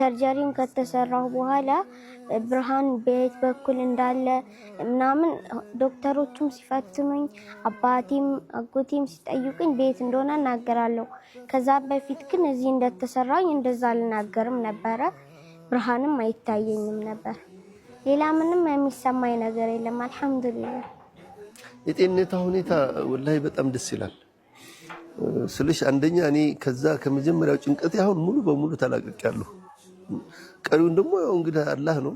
ሰርጀሪም ከተሰራው በኋላ ብርሃን ቤት በኩል እንዳለ ምናምን ዶክተሮቹም ሲፈትኑኝ አባቴም አጎቴም ሲጠይቁኝ ቤት እንደሆነ እናገራለሁ። ከዛ በፊት ግን እዚህ እንደተሰራኝ እንደዛ አልናገርም ነበር። ብርሃንም አይታየኝም ነበር። ሌላ ምንም የሚሰማኝ ነገር የለም። አልሐምዱሊላህ። የጤንነቷ ሁኔታ ወላሂ በጣም ደስ ይላል። ስለሽ አንደኛ እኔ ከዛ ከመጀመሪያው ጭንቀት አሁን ሙሉ በሙሉ ተላቅቄያለሁ። ቀሪውን ደግሞ ያው እንግዲህ አላህ ነው።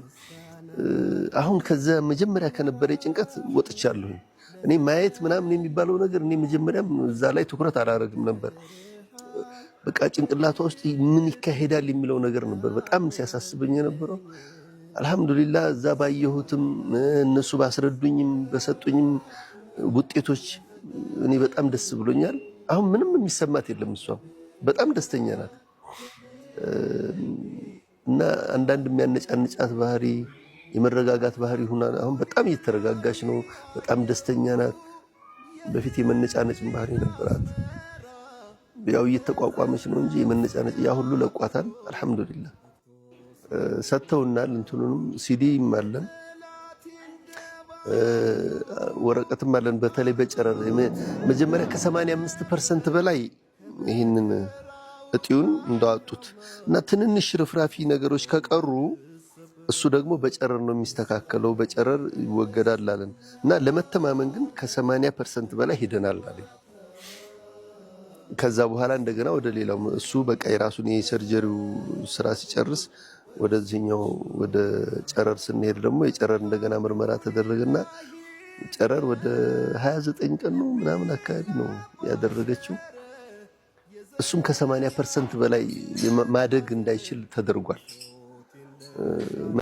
አሁን ከዛ መጀመሪያ ከነበረ ጭንቀት ወጥቻለሁ። እኔ ማየት ምናምን የሚባለው ነገር እኔ መጀመሪያም እዛ ላይ ትኩረት አላደረግም ነበር። በቃ ጭንቅላቷ ውስጥ ምን ይካሄዳል የሚለው ነገር ነበር በጣም ሲያሳስበኝ የነበረው። አልሐምዱሊላህ እዛ ባየሁትም እነሱ ባስረዱኝም በሰጡኝም ውጤቶች እኔ በጣም ደስ ብሎኛል። አሁን ምንም የሚሰማት የለም። እሷ በጣም ደስተኛ ናት። እና አንዳንድ የሚያነጫንጫት ባህሪ የመረጋጋት ባህሪ ሆና አሁን በጣም እየተረጋጋች ነው። በጣም ደስተኛ ናት። በፊት የመነጫነጭ ባህሪ ነበራት። ያው እየተቋቋመች ነው እንጂ የመነጫነጭ ያ ሁሉ ለቋታል። አልሐምዱሊላህ ሰጥተውናል። እንትኑንም ሲዲም አለን ወረቀትም አለን። በተለይ በጨረር መጀመሪያ ከ85% በላይ ይህንን እጢውን እንዳወጡት እና ትንንሽ ርፍራፊ ነገሮች ከቀሩ እሱ ደግሞ በጨረር ነው የሚስተካከለው፣ በጨረር ይወገዳል አለን እና ለመተማመን ግን ከ80% በላይ ሄደናል አለኝ። ከዛ በኋላ እንደገና ወደ ሌላው እሱ በቃ የራሱን የሰርጀሪው ስራ ሲጨርስ ወደዚህኛው ወደ ጨረር ስንሄድ ደግሞ የጨረር እንደገና ምርመራ ተደረገና ጨረር ወደ 29 ቀን ነው ምናምን አካባቢ ነው ያደረገችው። እሱም ከ80% በላይ ማደግ እንዳይችል ተደርጓል።